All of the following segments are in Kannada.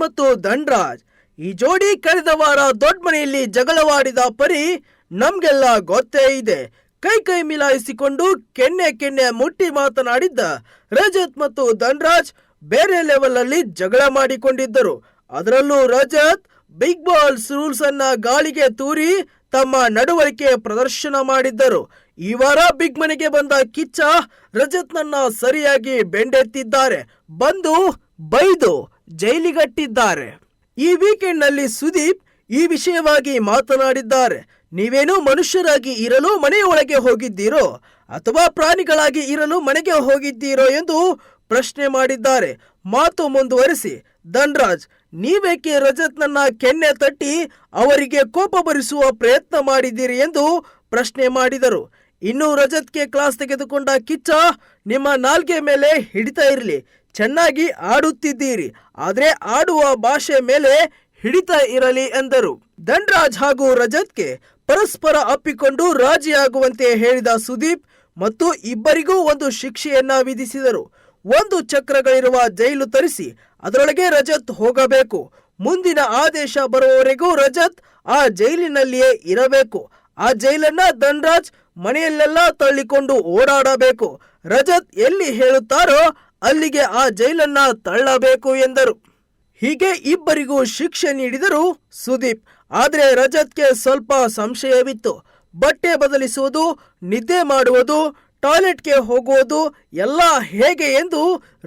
ಮತ್ತು ಧನ್ರಾಜ್ ಈ ಜೋಡಿ ಕಳೆದ ವಾರ ದೊಡ್ಡ ಮನೆಯಲ್ಲಿ ಜಗಳವಾಡಿದ ಪರಿ ನಮ್ಗೆಲ್ಲ ಗೊತ್ತೇ ಇದೆ. ಕೈ ಮಿಲಾಯಿಸಿಕೊಂಡು ಕೆನ್ನೆ ಮುಟ್ಟಿ ಮಾತನಾಡಿದ್ದ ರಜತ್ ಮತ್ತು ಧನ್ರಾಜ್ ಬೇರೆ ಲೆವೆಲ್ ಅಲ್ಲಿ ಜಗಳ ಮಾಡಿಕೊಂಡಿದ್ದರು. ಅದರಲ್ಲೂ ರಜತ್ ಬಿಗ್ ಬಾಸ್ ರೂಲ್ಸ್ ಅನ್ನ ಗಾಳಿಗೆ ತೂರಿ ತಮ್ಮ ನಡವಳಿಕೆ ಪ್ರದರ್ಶನ ಮಾಡಿದ್ದರು. ಈ ವಾರ ಬಿಗ್ ಮನೆಗೆ ಬಂದ ಕಿಚ್ಚ ರಜತ್ನನ್ನ ಸರಿಯಾಗಿ ಬೆಂಡೆತ್ತಿದ್ದಾರೆ, ಬಂದು ಬೈದು ಜೈಲಿಗಟ್ಟಿದ್ದಾರೆ. ಈ ವೀಕೆಂಡ್ ನಲ್ಲಿ ಸುದೀಪ್ ಈ ವಿಷಯವಾಗಿ ಮಾತನಾಡಿದ್ದಾರೆ. ನೀವೇನು ಮನುಷ್ಯರಾಗಿ ಇರಲು ಮನೆಯೊಳಗೆ ಹೋಗಿದ್ದೀರೋ ಅಥವಾ ಪ್ರಾಣಿಗಳಾಗಿ ಇರಲು ಮನೆಗೆ ಹೋಗಿದ್ದೀರೋ ಎಂದು ಪ್ರಶ್ನೆ ಮಾಡಿದ್ದಾರೆ. ಮಾತು ಮುಂದುವರಿಸಿ ಧನ್ರಾಜ್, ನೀವೇಕೆ ರಜತ್ನನ್ನ ಕೆನ್ನೆ ತಟ್ಟಿ ಅವರಿಗೆ ಕೋಪ ಬರಿಸುವ ಪ್ರಯತ್ನ ಮಾಡಿದ್ದೀರಿ ಎಂದು ಪ್ರಶ್ನೆ ಮಾಡಿದರು. ಇನ್ನು ರಜತ್ಗೆ ಕ್ಲಾಸ್ ತೆಗೆದುಕೊಂಡ ಕಿಚ್ಚ, ನಿಮ್ಮ ನಾಲ್ಗೆ ಮೇಲೆ ಹಿಡಿತಾ ಇರಲಿ, ಚೆನ್ನಾಗಿ ಆಡುತ್ತಿದ್ದೀರಿ, ಆದ್ರೆ ಆಡುವ ಭಾಷೆ ಮೇಲೆ ಹಿಡಿತಾ ಇರಲಿ ಎಂದರು. ಧನ್ರಾಜ್ ಹಾಗೂ ರಜತ್ಗೆ ಪರಸ್ಪರ ಅಪ್ಪಿಕೊಂಡು ರಾಜಿಯಾಗುವಂತೆ ಹೇಳಿದ ಸುದೀಪ್ ಮತ್ತು ಇಬ್ಬರಿಗೂ ಒಂದು ಶಿಕ್ಷೆಯನ್ನ ವಿಧಿಸಿದರು. 1 ಚಕ್ರಗಳಿರುವ ಜೈಲು ತರಿಸಿ ಅದರೊಳಗೆ ರಜತ್ ಹೋಗಬೇಕು. ಮುಂದಿನ ಆದೇಶ ಬರುವವರೆಗೂ ರಜತ್ ಆ ಜೈಲಿನಲ್ಲಿಯೇ ಇರಬೇಕು. ಆ ಜೈಲನ್ನ ಧನ್ರಾಜ್ ಮನೆಯಲ್ಲೆಲ್ಲ ತಳ್ಳಿಕೊಂಡು ಓಡಾಡಬೇಕು. ರಜತ್ ಎಲ್ಲಿ ಹೇಳುತ್ತಾರೋ ಅಲ್ಲಿಗೆ ಆ ಜೈಲನ್ನ ತಳ್ಳಬೇಕು ಎಂದರು. ಹೀಗೆ ಇಬ್ಬರಿಗೂ ಶಿಕ್ಷೆ ನೀಡಿದರು ಸುದೀಪ್. ಆದರೆ ರಜತ್ಗೆ ಸ್ವಲ್ಪ ಸಂಶಯವಿತ್ತು. ಬಟ್ಟೆ ಬದಲಿಸುವುದು, ನಿದ್ದೆ ಮಾಡುವುದು, ಟಾಯ್ಲೆಟ್ಗೆ ಹೋಗುವುದು ಎಲ್ಲ ಹೇಗೆ ಎಂದು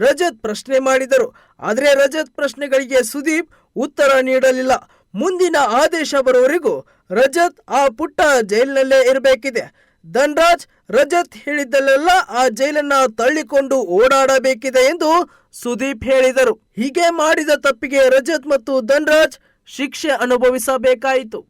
ರಜತ್ ಪ್ರಶ್ನೆ ಮಾಡಿದರು. ಆದರೆ ರಜತ್ ಪ್ರಶ್ನೆಗಳಿಗೆ ಸುದೀಪ್ ಉತ್ತರ ನೀಡಲಿಲ್ಲ. ಮುಂದಿನ ಆದೇಶ ಬರುವವರೆಗೂ ರಜತ್ ಆ ಪುಟ್ಟ ಜೈಲಿನಲ್ಲೇ ಇರಬೇಕಿದೆ. ಧನ್ರಾಜ್ ರಜತ್ ಹೇಳಿದ್ದಲ್ಲೆಲ್ಲ ಆ ಜೈಲನ್ನ ತಳ್ಳಿಕೊಂಡು ಓಡಾಡಬೇಕಿದೆ ಎಂದು ಸುದೀಪ್ ಹೇಳಿದರು. ಹೀಗೆ ಮಾಡಿದ ತಪ್ಪಿಗೆ ರಜತ್ ಮತ್ತು ಧನ್ರಾಜ್ ಶಿಕ್ಷೆ ಅನುಭವಿಸಬೇಕಾಯಿತು.